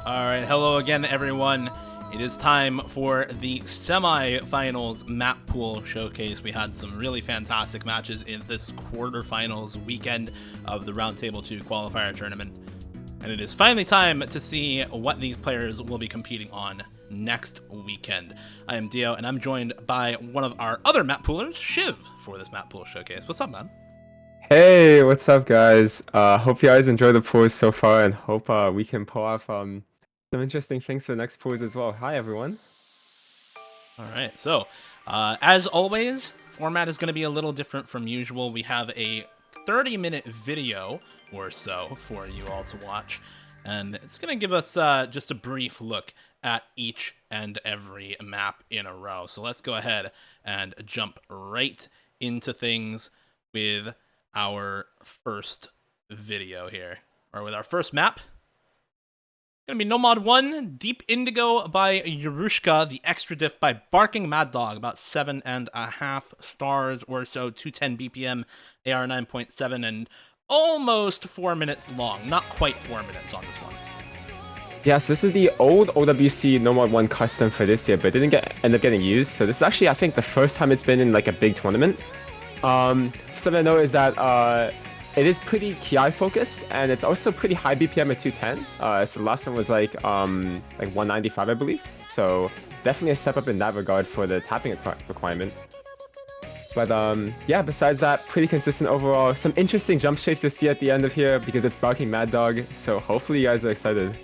Alright, hello again everyone. It is time for the semi-finals map pool showcase. We had some really fantastic matches in this quarterfinals weekend of the Roundtable II Qualifier Tournament. And it is finally time to see what these players will be competing on next weekend. I am Dio, and I'm joined by one of our other map poolers, Shiv, for this map pool showcase. What's up, man? Hey, what's up, guys? Hope you guys enjoy the pools so far, and hope we can pull off some interesting things for the next pools as well. Hi, everyone. Alright, so, as always, format is going to be a little different from usual. We have a 30-minute video or so for you all to watch, and it's going to give us just a brief look at each and every map in a row. So let's go ahead and jump right into things with our first video here, or with our first map. Gonna be Nomad 1, Deep Indigo by Yarushka, the Extra Diff by Barking Mad Dog, about 7.5 stars or so, 210 BPM, AR 9.7, and almost 4 minutes long. Not quite 4 minutes on this one. Yes, this is the old OWC Nomad 1 custom for this year, but it didn't end up getting used. So this is actually, I think, the first time it's been in like a big tournament. Something I know is that it is pretty KI focused, and it's also pretty high BPM at 210. So the last one was like 195, I believe. So definitely a step up in that regard for the tapping requirement. But yeah, besides that, pretty consistent overall. Some interesting jump shapes you'll see at the end of here because it's Barking Mad Dog. So hopefully you guys are excited.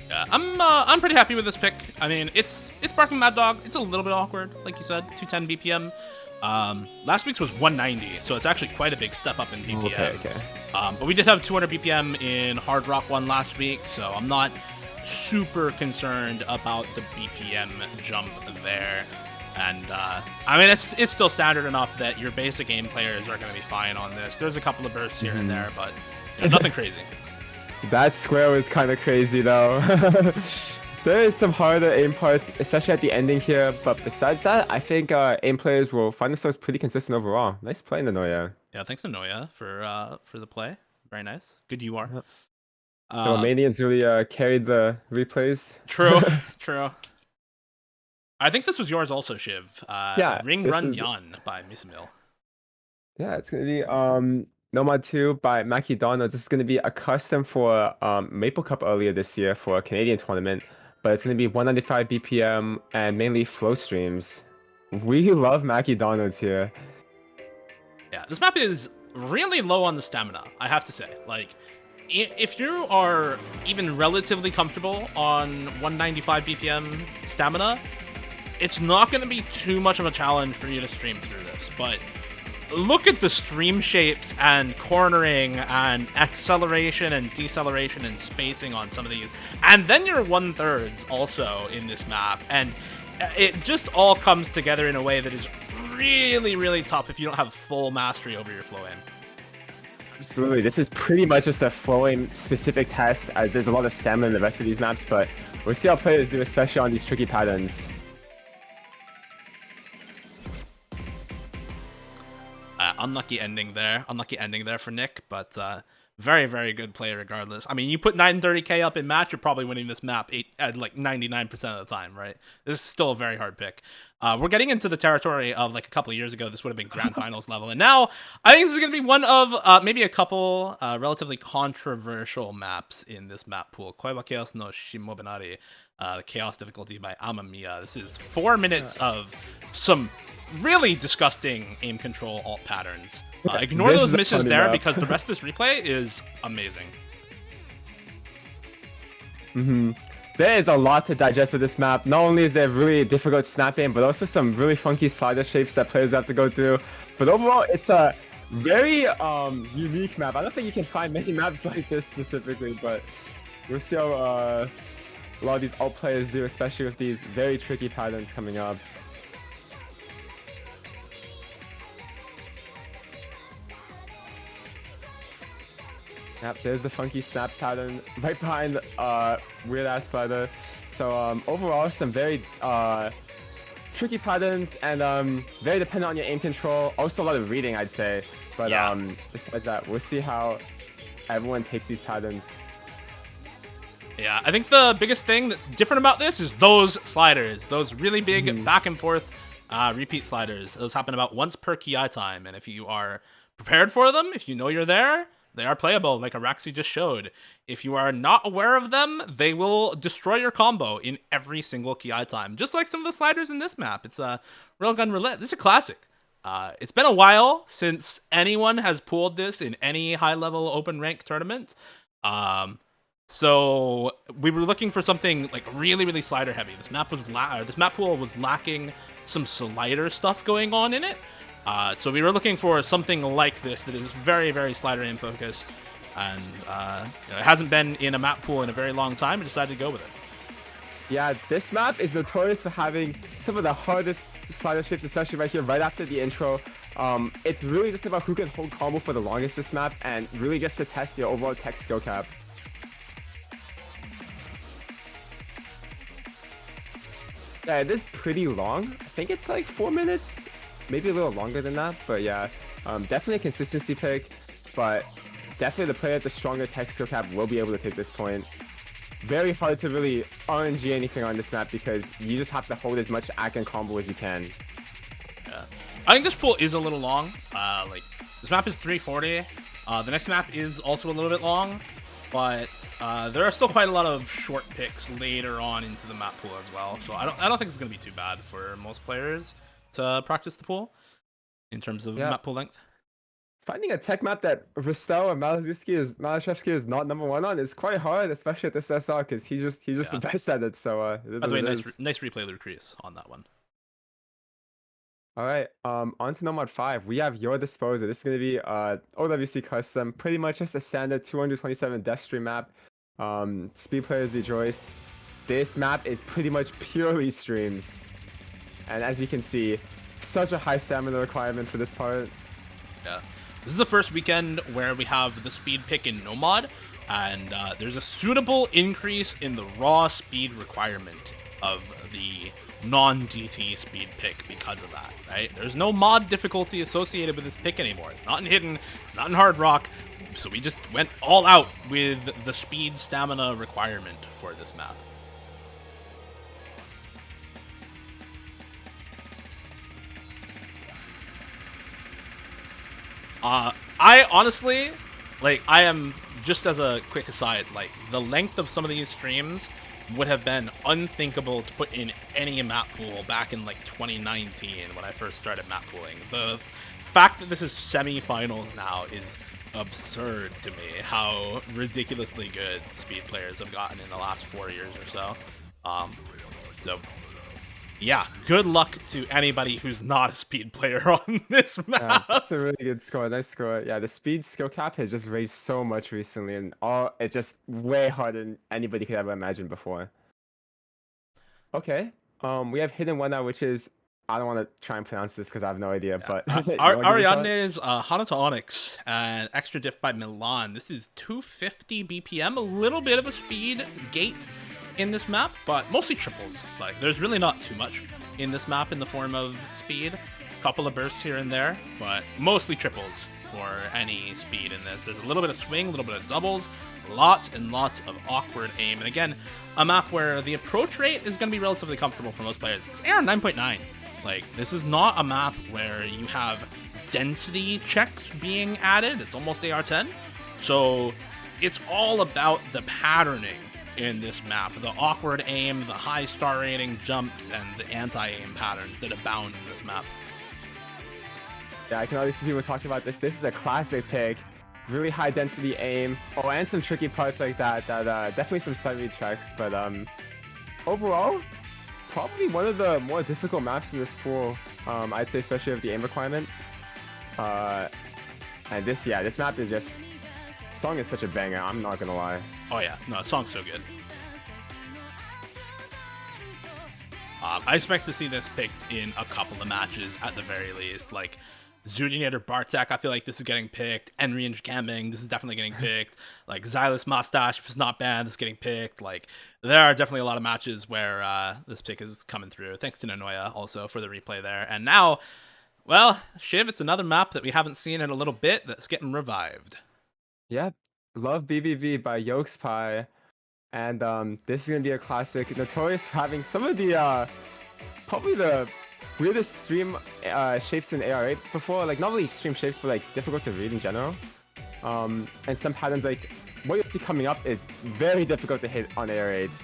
Yeah, I'm pretty happy with this pick. I mean, it's Barking Mad Dog. It's a little bit awkward, like you said, 210 BPM. Last week's was 190, so it's actually quite a big step up in BPM. Okay. But we did have 200 BPM in Hard Rock 1 last week, so I'm not super concerned about the BPM jump there. And I mean, it's still standard enough that your basic game players are going to be fine on this. There's a couple of bursts here and there, but nothing crazy. That square was kind of crazy though. There is some harder aim parts, especially at the ending here, but besides that, I think aim players will find themselves pretty consistent overall. Nice play, Nanoya. Yeah, thanks to Noya for the play. Very nice. Good you are. The Romanians really carried the replays. True, true. I think this was yours also, Shiv. Yeah, Ring Run Yan by Mismil. Yeah, it's gonna be Nomad 2 by Mackie Donald. This is gonna be a custom for Maple Cup earlier this year for a Canadian tournament, but it's gonna be 195 BPM and mainly flow streams. We love Mackie Donalds here. Yeah, this map is really low on the stamina, I have to say. Like, if you are even relatively comfortable on 195 BPM stamina, it's not going to be too much of a challenge for you to stream through this. But look at the stream shapes and cornering and acceleration and deceleration and spacing on some of these. And then your 1/3s also in this map. And it just all comes together in a way that is really, really tough if you don't have full mastery over your flow aim. Absolutely. This is pretty much just a flow aim specific test, as there's a lot of stamina in the rest of these maps, but we'll see how players do, especially on these tricky patterns. Unlucky ending there for Nick, but very, very good play regardless. I mean, you put 930k up in match, you're probably winning this map at like 99% of the time, right? This is still a very hard pick. We're getting into the territory of like a couple of years ago, this would have been grand finals level, and now I think this is going to be one of maybe a couple relatively controversial maps in this map pool. Koiwa Chaos no Shimobinari, the Chaos difficulty by Amamiya. This is 4 minutes of some really disgusting aim control alt patterns. Ignore those misses there because the rest of this replay is amazing. There is a lot to digest with this map. Not only is there really difficult snap aim, but also some really funky slider shapes that players have to go through. But overall, it's a very unique map. I don't think you can find many maps like this specifically, but we'll see how a lot of these alt players do, especially with these very tricky patterns coming up. Yep, there's the funky snap pattern right behind weird ass slider. So overall, some very tricky patterns and very dependent on your aim control. Also a lot of reading, I'd say. But besides that, we'll see how everyone takes these patterns. Yeah, I think the biggest thing that's different about this is those sliders, those really big back and forth repeat sliders. Those happen about once per ki time, and if you are prepared for them, if you know you're there, they are playable, like Araxi just showed. If you are not aware of them, they will destroy your combo in every single ki time, just like some of the sliders in this map. It's a railgun roulette. This is a classic. It's been a while since anyone has pulled this in any high-level open rank tournament. Um, so we were looking for something like really, really slider heavy. This map pool was lacking some slider stuff going on in it. So we were looking for something like this that is very, very slider aim focused, and it hasn't been in a map pool in a very long time. We decided to go with it. Yeah, this map is notorious for having some of the hardest slider shapes, especially right here, right after the intro. It's really just about who can hold combo for the longest this map, and really just to test your overall tech skill cap. Yeah, it is pretty long. I think it's like 4 minutes, maybe a little longer than that. But yeah, definitely a consistency pick. But definitely the player with the stronger tech skill cap will be able to take this point. Very hard to really RNG anything on this map because you just have to hold as much act and combo as you can. Yeah. I think this pool is a little long. Like this map is 340. The next map is also a little bit long, but there are still quite a lot of short picks later on into the map pool as well. So I don't think it's gonna be too bad for most players to practice the pool in terms of map pool length. Finding a tech map that Ristel and Malashevsky is not #1 on is quite hard, especially at this SR because he's just the best at it. So it is By the way, what it nice is. nice replay, Lucrease, on that one. All right, on to Nomad 5. We have Your Disposer. This is going to be OWC custom, pretty much just a standard 227 death stream map. Speed players rejoice. This map is pretty much purely streams. And as you can see, such a high stamina requirement for this part. Yeah. This is the first weekend where we have the speed pick in Nomad, and there's a suitable increase in the raw speed requirement of the non-DT speed pick because of that, right? There's no mod difficulty associated with this pick anymore. It's not in Hidden, it's not in Hard Rock, so we just went all out with the speed stamina requirement for this map. I honestly, like, I am, just as a quick aside, like, the length of some of these streams would have been unthinkable to put in any map pool back in, like, 2019 when I first started map pooling. The fact that this is semifinals now is absurd to me, how ridiculously good speed players have gotten in the last 4 years or so. So yeah, good luck to anybody who's not a speed player on this map. Yeah, that's a really good score. Nice score. Yeah, the speed skill cap has just raised so much recently, and it's just way harder than anybody could ever imagine before. Okay. We have Hidden One now, which is, I don't want to try and pronounce this because I have no idea, but Ariadne's Hanata Onyx and extra diff by Milan. This is 250 BPM, a little bit of a speed gate in this map, but mostly triples. Like, there's really not too much in this map in the form of speed. A couple of bursts here and there, but mostly triples for any speed in this. There's a little bit of swing, a little bit of doubles, lots and lots of awkward aim. And again, a map where the approach rate is going to be relatively comfortable for most players. It's AR 9.9. Like, this is not a map where you have density checks being added. It's almost AR 10. So it's all about the patterning in this map, the awkward aim, the high star rating jumps, and the anti-aim patterns that abound in this map. Yeah, I can already see people talking about this. This is a classic pick. Really high density aim. Oh, and some tricky parts like that. Definitely some side read checks, but overall, probably one of the more difficult maps in this pool. I'd say, especially with the aim requirement. And this map is just, song is such a banger. I'm not gonna lie. Oh yeah, no, the song's so good. I expect to see this picked in a couple of matches at the very least. Like Zudinator Bartek, I feel like this is getting picked. Enry and Gambing, this is definitely getting picked. Like Xylus Mustache, if it's not banned, this is getting picked. Like, there are definitely a lot of matches where this pick is coming through. Thanks to Nanoya also for the replay there. And now, well, Shiv, it's another map that we haven't seen in a little bit that's getting revived. Yeah, Love BBB by Yolks Pie. And this is gonna be a classic, notorious for having some of the probably the weirdest stream shapes in AR8 before. Like not really extreme shapes, but like difficult to read in general. And some patterns like what you'll see coming up is very difficult to hit on AR8s.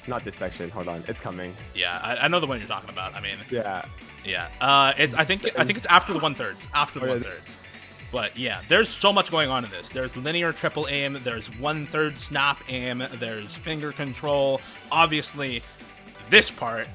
Not this section. Hold on, it's coming. Yeah, I know the one you're talking about. I mean, Yeah. yeah. I think it's after the 1/3. After the 1/3. But yeah, there's so much going on in this. There's linear triple aim. There's 1/3 snap aim. There's finger control. Obviously, this part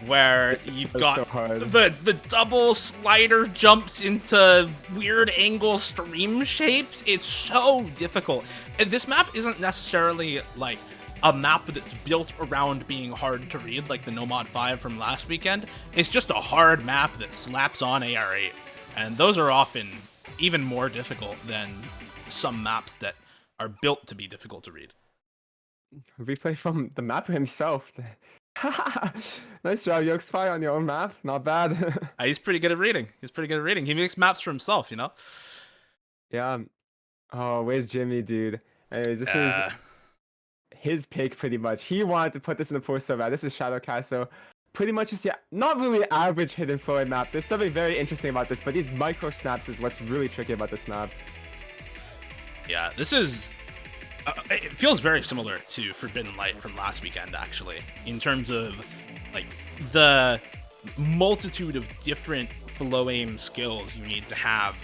where you've got the double slider jumps into weird angle stream shapes. It's so difficult. And this map isn't necessarily like a map that's built around being hard to read like the Nomad 5 from last weekend. It's just a hard map that slaps on AR8. And those are often even more difficult than some maps that are built to be difficult to read. Replay from the mapper himself. Nice job, you spy on your own map. Not bad. He's pretty good at reading. He makes maps for himself, you know? Yeah. Oh, where's Jimmy, dude? Anyways, this is his pick pretty much. He wanted to put this in the pool so bad. This is Shadow Castle. Pretty much just, yeah, not really average hidden forward map. There's something very interesting about this, but these micro snaps is what's really tricky about this map. Yeah, this is... it feels very similar to Forbidden Light from last weekend, actually, in terms of, like, the multitude of different flow aim skills you need to have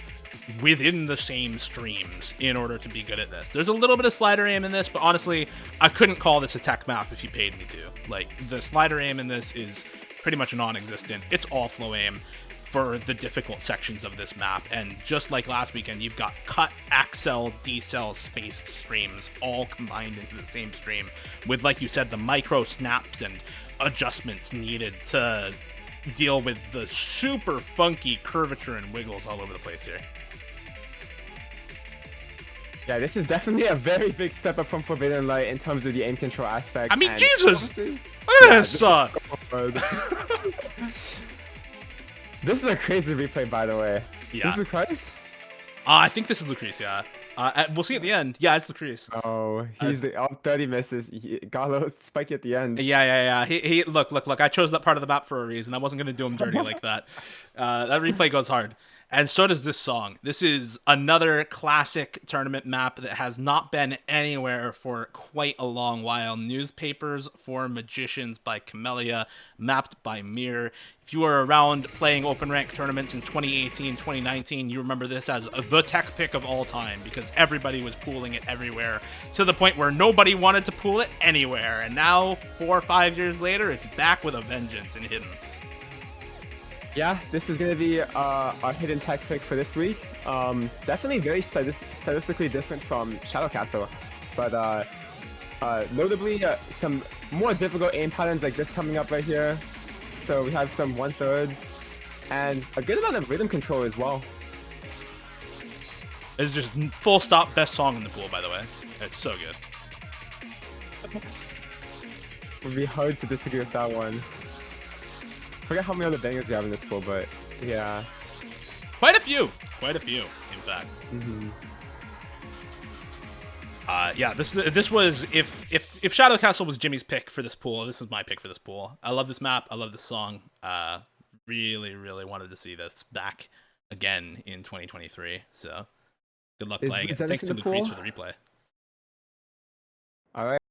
within the same streams in order to be good at this. There's a little bit of slider aim in this, but honestly, I couldn't call this a tech map if you paid me to. Like, the slider aim in this is pretty much non-existent. It's all flow aim for the difficult sections of this map, and just like last weekend, you've got cut, accel, decel, spaced streams all combined into the same stream with, like you said, the micro snaps and adjustments needed to deal with the super funky curvature and wiggles all over the place here. Yeah, this is definitely a very big step up from Forbidden Light in terms of the aim control aspect. I mean, and Jesus! Look at this! So this is a crazy replay, by the way. Yeah. This is Lucrece? I think this is Lucrece, yeah. We'll see at the end. Yeah, it's Lucrece. Oh, he's the 30 misses. He got a little spiky at the end. Yeah. He look. I chose that part of the map for a reason. I wasn't gonna do him dirty like that. That replay goes hard. And so does this song. This is another classic tournament map that has not been anywhere for quite a long while. Newspapers for Magicians by Camellia, mapped by Mir. If you were around playing open rank tournaments in 2018, 2019, you remember this as the tech pick of all time because everybody was pooling it everywhere to the point where nobody wanted to pool it anywhere. And now, 4 or 5 years later, it's back with a vengeance and hidden. Yeah, this is going to be our hidden tech pick for this week. Definitely very stylistically different from Shadow Castle, but notably some more difficult aim patterns like this coming up right here. So we have some 1/3 and a good amount of rhythm control as well. It's just full stop best song in the pool, by the way. It's so good. It would be hard to disagree with that one. Forget how many other bangers we have in this pool, but yeah. Quite a few, in fact. Yeah, this was if Shadow Castle was Jimmy's pick for this pool, this is my pick for this pool. I love this map. I love this song. Really wanted to see this back again in 2023. So good luck playing it. Thanks to Lucrece for the replay. All right,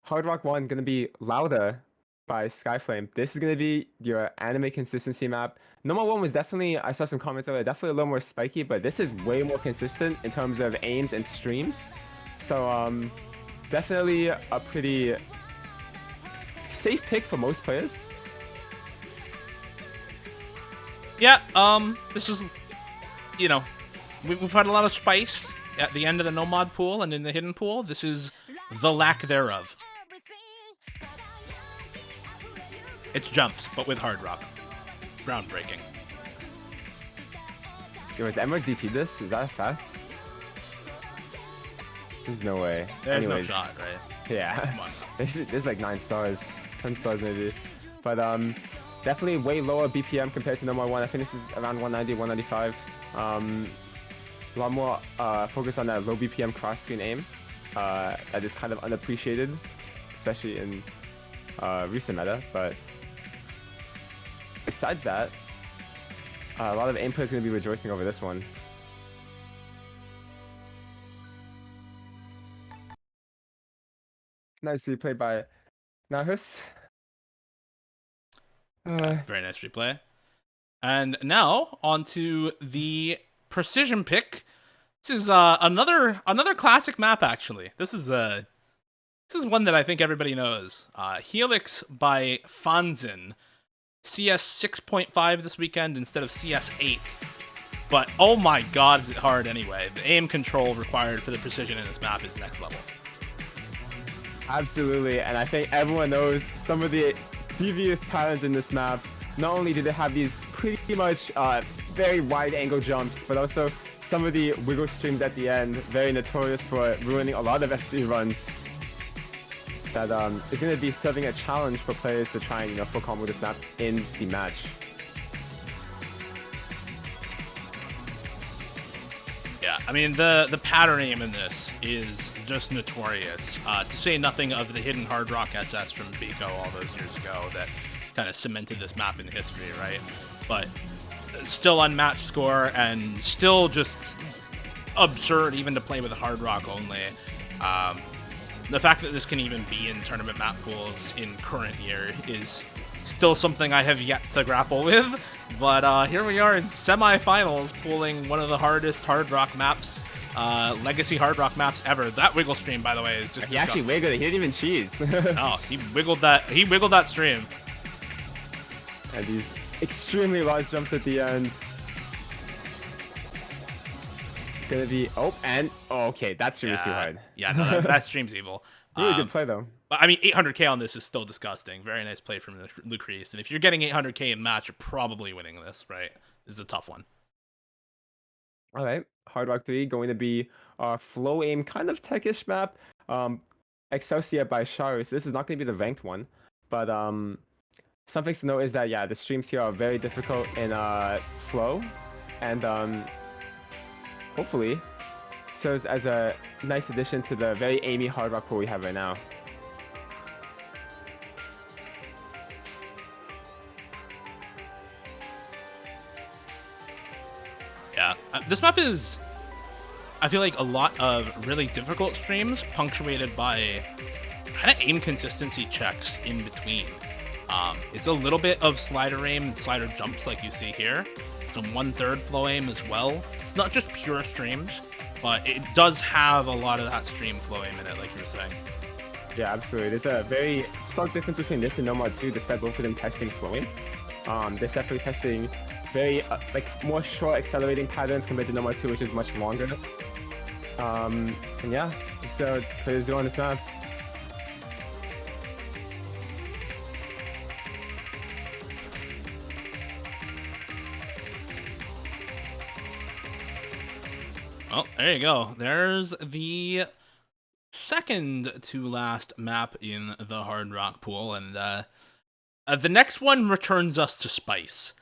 Hard Rock 1 gonna be Louder by Skyflame. This is gonna be your anime consistency map. Normal 1 was definitely, I saw some comments earlier, definitely a little more spiky, but this is way more consistent in terms of aims and streams. So definitely a pretty safe pick for most players. Yeah, this is, you know, we've had a lot of spice at the end of the Nomad pool and in the hidden pool. This is the lack thereof. It's jumps, but with hard rock. Groundbreaking. Yo, is Emerald DT this? Is that a fact? There's no way. There's Anyways, no shot, right? Yeah. Come on. This is like 9 stars. 10 stars maybe. But definitely way lower BPM compared to normal 1. I think this is around 190, 195. A lot more focus on that low BPM cross-screen aim. that is kind of unappreciated, especially in recent meta. But besides that, a lot of aim players are going to be rejoicing over this one. Nicely played by Nahus. Very nice replay. And now on to the precision pick. This is another classic map actually. This is one that I think everybody knows. Helix by Fanzin. CS 6.5 this weekend instead of CS 8. But oh my god, is it hard anyway. The aim control required for the precision in this map is next level. Absolutely, and I think everyone knows some of the devious patterns in this map. Not only do they have these pretty much very wide angle jumps, but also some of the wiggle streams at the end, very notorious for ruining a lot of FC runs. That is going to be serving a challenge for players to try and full combo this map in the match. Yeah, I mean the pattern aim in this is just notorious. To say nothing of the hidden Hard Rock SS from Biko all those years ago that kind of cemented this map in history, right? But still unmatched score and still just absurd even to play with a Hard Rock only. The fact that this can even be in tournament map pools in current year is still something I have yet to grapple with. But here we are in semifinals, pooling one of the hardest Hard Rock maps, legacy Hard Rock maps ever. That wiggle stream, by the way, is just He actually wiggled it. He didn't even cheese. Oh, he wiggled that stream. And these extremely large jumps at the end. Gonna be okay, that stream is too hard. Yeah, no, that stream's evil. Really good play though. But I mean, 800k on this is still disgusting. Very nice play from Lucrece. And if you're getting 800k in match, you're probably winning this, right? This is a tough one. All right, Hard Rock 3 going to be a flow aim kind of techish map. Excelsior by Shari. So this is not going to be the ranked one, but some things to note is that the streams here are very difficult in flow, and hopefully serves as a nice addition to the very aimy Hard Rock pool we have right now. Yeah, this map is, I feel like, a lot of really difficult streams punctuated by kind of aim consistency checks in between. It's a little bit of slider aim and slider jumps like you see here. Some 1/3 flow aim as well. It's not just pure streams, but it does have a lot of that stream flow aim in it, like you were saying. Yeah, absolutely. There's a very stark difference between this and Nomad 2, despite both of them testing flow aim. They're definitely testing very more short accelerating patterns compared to Nomad 2, which is much longer. And yeah, so players do on this map. Well, there you go. There's the second to last map in the Hard Rock pool, and the next one returns us to Spice.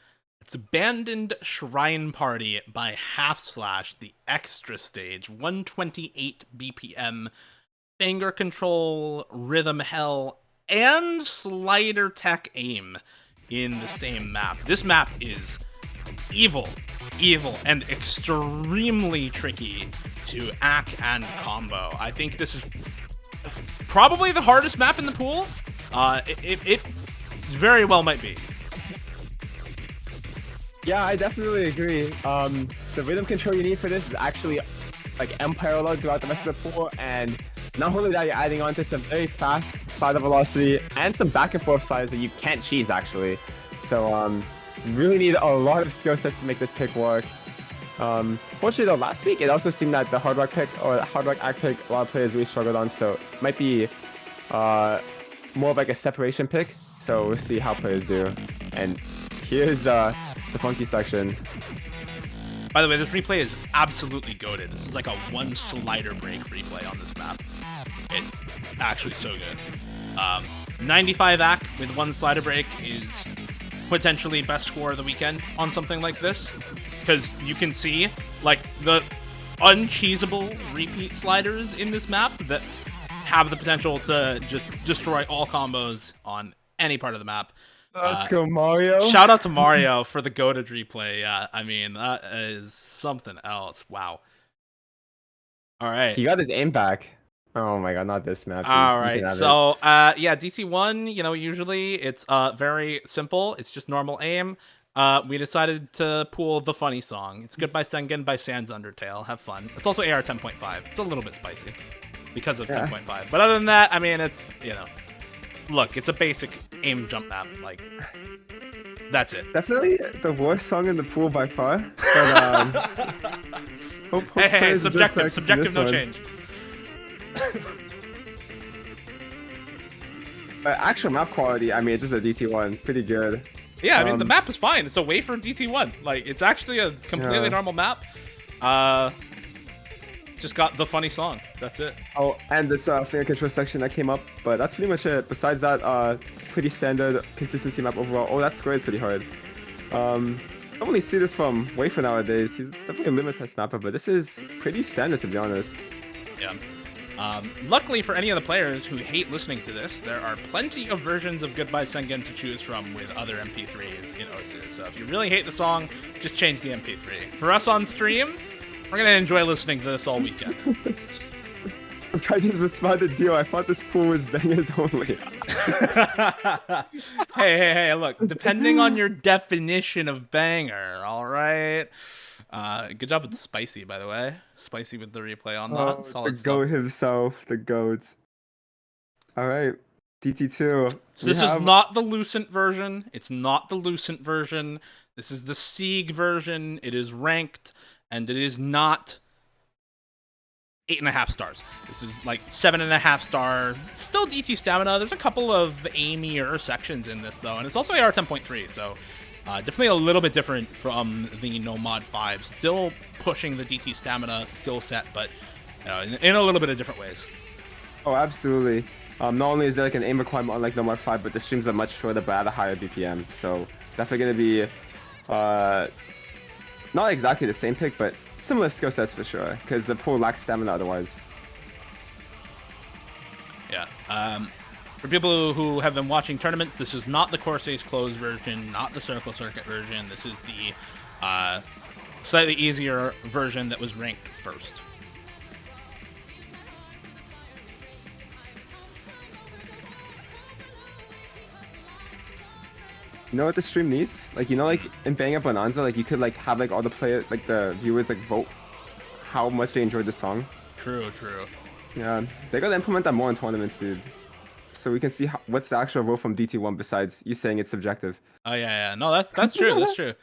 It's Abandoned Shrine Party by Half Slash, the extra stage, 128 BPM, finger control, rhythm hell, and slider tech aim in the same map. This map is evil, and extremely tricky to act and combo. I think this is probably the hardest map in the pool. It very well might be. Yeah, I definitely agree. The rhythm control you need for this is actually unparalleled throughout the rest of the pool, and not only that, you're adding on to some very fast slider velocity and some back and forth sliders that you can't cheese actually. So really need a lot of skill sets to make this pick work. Fortunately though, last week it also seemed that the Hard Rock pick or the Hard Rock Act pick a lot of players really struggled on, so it might be more of a separation pick. So we'll see how players do. And here's the funky section. By the way, this replay is absolutely goated. This is like a one slider break replay on this map. It's actually so good. 95 AC with one slider break is potentially best score of the weekend on something like this, because you can see the uncheesable repeat sliders in this map that have the potential to just destroy all combos on any part of the map. Let's go, Mario. Shout out to Mario for the goated replay. Yeah, I mean, that is something else. Wow. All right. He got his aim back. Oh my god, not this map. Dude. All right. So, yeah, DT1, you know, usually it's very simple. It's just normal aim. We decided to pool the funny song. It's Goodbye Sengen by Sans Undertale. Have fun. It's also AR 10.5. It's a little bit spicy because of 10.5. But other than that, I mean, it's, you know, look, it's a basic aim jump map. Like, that's it. Definitely the worst song in the pool by far. But, hope hey, subjective, no change. But actual map quality, I mean, it's just a DT1, pretty good. Yeah, I mean, the map is fine. It's a wafer DT1. Like, it's actually a completely normal map. Just got the funny song. That's it. Oh, and this finger control section that came up, but that's pretty much it. Besides that, pretty standard consistency map overall. Oh, that square is pretty hard. Don't really see this from Wafer nowadays. He's definitely a limit test mapper, but this is pretty standard, to be honest. Yeah. Luckily for any of the players who hate listening to this, there are plenty of versions of Goodbye Sengen to choose from with other MP3s in OSU. So if you really hate the song, just change the MP3. For us on stream, we're going to enjoy listening to this all weekend. I just responded, Dio, I thought this pool was bangers only. hey, look, depending on your definition of banger, all right? Good job with Spicy, by the way. Spicy with the replay on that. Solid the GOAT himself, the GOAT. Alright, DT2. So this is not the Lucent version. It's not the Lucent version. This is the Sieg version. It is ranked, and it is not 8.5 stars. This is like 7.5 star. Still DT stamina. There's a couple of aimier sections in this, though, and it's also AR 10.3, so definitely a little bit different from the No Mod 5. Still pushing the DT stamina skill set, but in a little bit of different ways. Oh, absolutely. Not only is there like an aim requirement on like No Mod 5, but the streams are much shorter but at a higher BPM. So definitely going to be not exactly the same pick, but similar skill sets for sure, because the pool lacks stamina otherwise. Yeah. For people who have been watching tournaments, this is not the Course Ace Closed version, not the Circle Circuit version. This is the slightly easier version that was ranked first. You know what the stream needs? Like, you know, like in Bang Up Bonanza, like you could like have like all the players, like the viewers, like vote how much they enjoyed the song. True. Yeah, they gotta implement that more in tournaments, dude. So we can see what's the actual vote from DT1 besides you saying it's subjective. Oh yeah. No, that's true. That's true.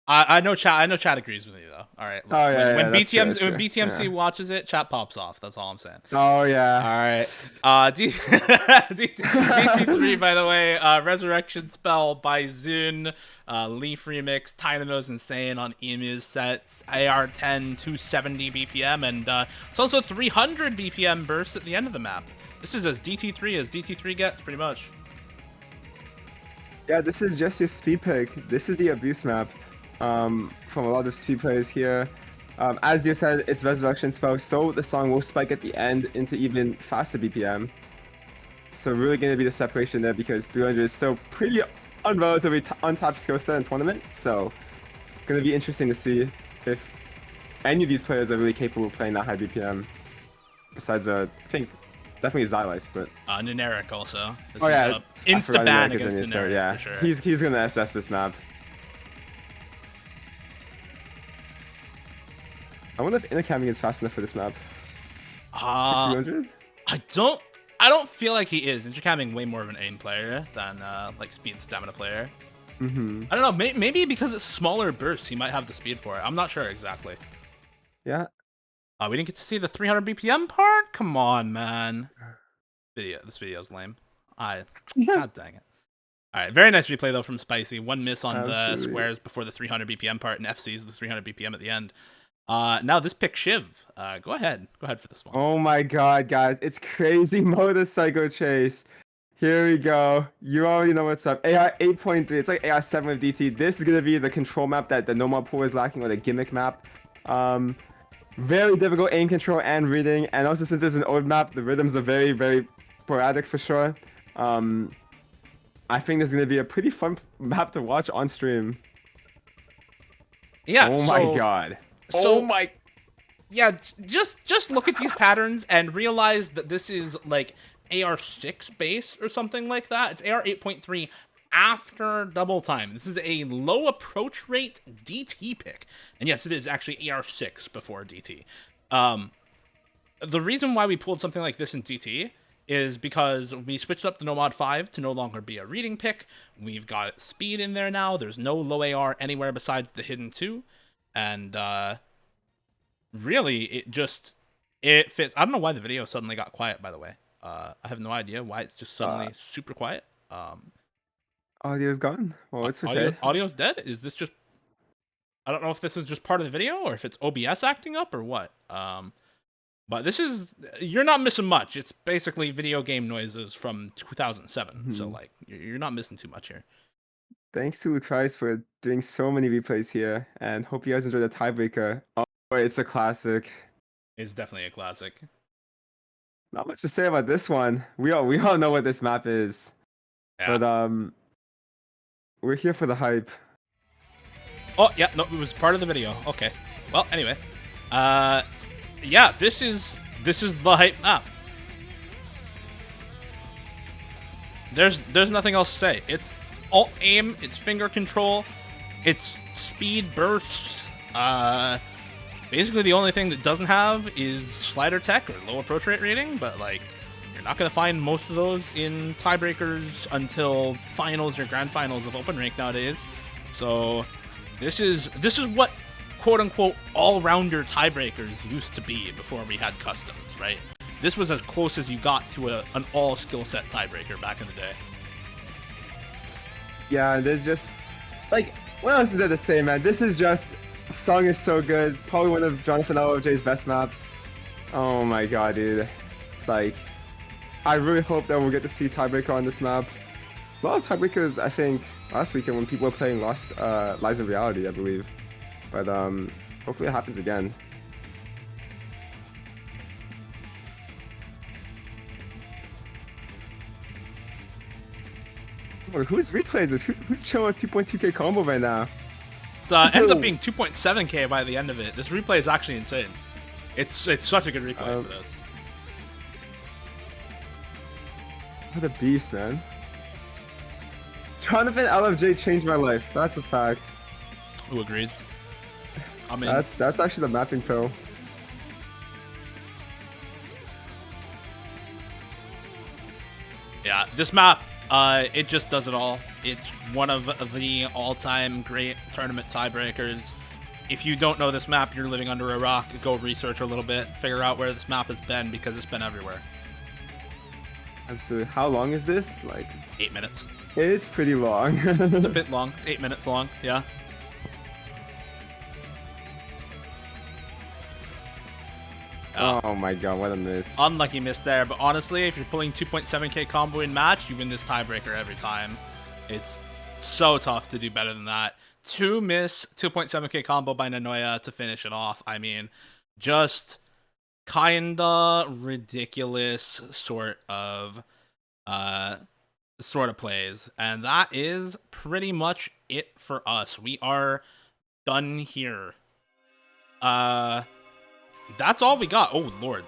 I know chat agrees with you though. All right. Look, when BTMC watches it, chat pops off. That's all I'm saying. Oh yeah. All right. DT3, by the way, Resurrection Spell by Zun, Leaf Remix, Tynano's Insane on Emu's sets, AR10 270 BPM, and it's also 300 BPM bursts at the end of the map. This is as DT3 gets, pretty much. Yeah, this is just your speed pick. This is the abuse map from a lot of speed players here. As you said, it's Resurrection Spell, so the song will spike at the end into even faster BPM. So really going to be the separation there, because 300 is still pretty relatively untapped skill set in tournament. So going to be interesting to see if any of these players are really capable of playing that high BPM. Besides, I think definitely Xylice, but Neneric also. This is insta ban against Neneric, yeah. for sure. He's gonna assess this map. I wonder if intercamming is fast enough for this map. 300? I don't feel like he is. Intercamming way more of an aim player than like speed stamina player. I don't know. Maybe because it's smaller bursts, he might have the speed for it. I'm not sure exactly. Yeah. We didn't get to see the 300 BPM part? Come on, man. This video's lame. God dang it. Alright, very nice replay, though, from Spicy. One miss on the squares before the 300 BPM part, and FC's the 300 BPM at the end. Now this pick Shiv. Go ahead. Go ahead for this one. Oh my god, guys. It's Crazy Motorcycle Chase. Here we go. You already know what's up. AR 8.3. It's like AR 7 with DT. This is going to be the control map that the No Mod Pool is lacking, or the gimmick map. Very difficult aim control and reading, and also since it's an old map, the rhythms are very, very sporadic for sure. I think this is gonna be a pretty fun map to watch on stream. Yeah. Oh my so god. so Oh my. yeah, just look at these patterns and realize that this is like AR6 base or something like that. It's AR 8.3 after double time. This is a low approach rate DT pick. And yes, it is actually AR6 before DT. The reason why we pulled something like this in DT is because we switched up the Nomad 5 to no longer be a reading pick. We've got speed in there now. There's no low AR anywhere besides the hidden 2. And really, it fits. I don't know why the video suddenly got quiet, by the way. I have no idea why it's just suddenly super quiet. Audio's gone. Well, it's okay. Audio's dead. Is this just? I don't know if this is just part of the video or if it's OBS acting up or what. But this is, you're not missing much. It's basically video game noises from 2007. So like you're not missing too much here. Thanks to Lucas for doing so many replays here, and hope you guys enjoy the tiebreaker. Oh, it's a classic. It's definitely a classic. Not much to say about this one. We all know what this map is. Yeah. But we're here for the hype. Oh yeah, no, it was part of the video. Okay. Well, anyway, yeah, this is the hype map. There's nothing else to say. It's alt aim, it's finger control, it's speed burst. Basically the only thing that doesn't have is slider tech or low approach rate rating, but like you're not gonna find most of those in tiebreakers until finals or grand finals of open rank nowadays. So this is what quote unquote all-rounder tiebreakers used to be before we had customs, right? This was as close as you got to an all skill set tiebreaker back in the day. Yeah, there's just like what else is there to say, man? This is just the song is so good. Probably one of Jonathan LFJ's best maps. Oh my god, dude. Like, I really hope that we'll get to see tiebreaker on this map. A lot of tiebreakers, I think, last weekend when people were playing Lost Lies of Reality, I believe. But hopefully it happens again. Oh, whose replay is this? Who's chilling with 2.2k combo right now? It ends up being 2.7k by the end of it. This replay is actually insane. It's such a good replay for this. What a beast, man. Jonathan LFJ changed my life. That's a fact. Who agrees? I mean, that's actually the mapping pill. yeah, this map, it just does it all. It's one of the all-time great tournament tiebreakers. If you don't know this map, you're living under a rock. Go research a little bit, figure out where this map has been, because it's been everywhere. Absolutely. How long is this? Like 8 minutes. It's pretty long. It's a bit long. It's 8 minutes long. Yeah. Oh my god, what a miss. Unlucky miss there, but honestly, if you're pulling 2.7k combo in match, you win this tiebreaker every time. It's so tough to do better than that. 2.7k combo by Nanoya to finish it off. I mean, just kinda ridiculous sort of plays. And that is pretty much it for us. We are done here. That's all we got. Oh lord,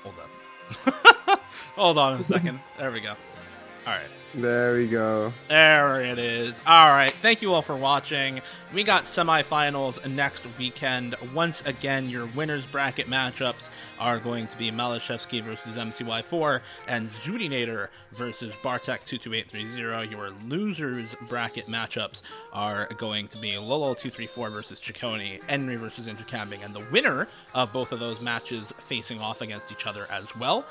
hold up. Hold on a second. There we go. All right. There we go. There it is. All right. Thank you all for watching. We got semifinals next weekend. Once again, your winners bracket matchups are going to be Malashevsky versus MCY4 and Zudinator versus Bartek22830. Your losers bracket matchups are going to be Lolo234 versus Ciccone, Enry versus Intercamping, and the winner of both of those matches facing off against each other as well.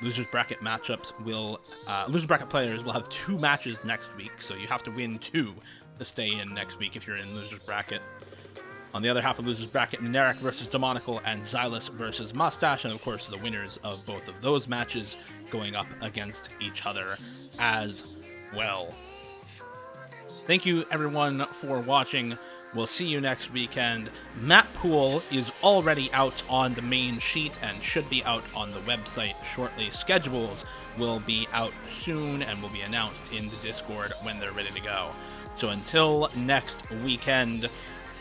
Losers bracket matchups will, losers bracket players will have 2 matches next week, so you have to win 2 to stay in next week if you're in losers bracket. On the other half of losers bracket, Nerek versus Demonical and Xylus versus Mustache, and of course the winners of both of those matches going up against each other as well. Thank you everyone for watching. We'll see you next weekend. Map pool is already out on the main sheet and should be out on the website shortly. Schedules will be out soon and will be announced in the Discord when they're ready to go. So until next weekend,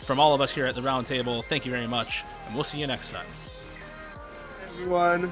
from all of us here at the Roundtable, thank you very much, and we'll see you next time. Everyone.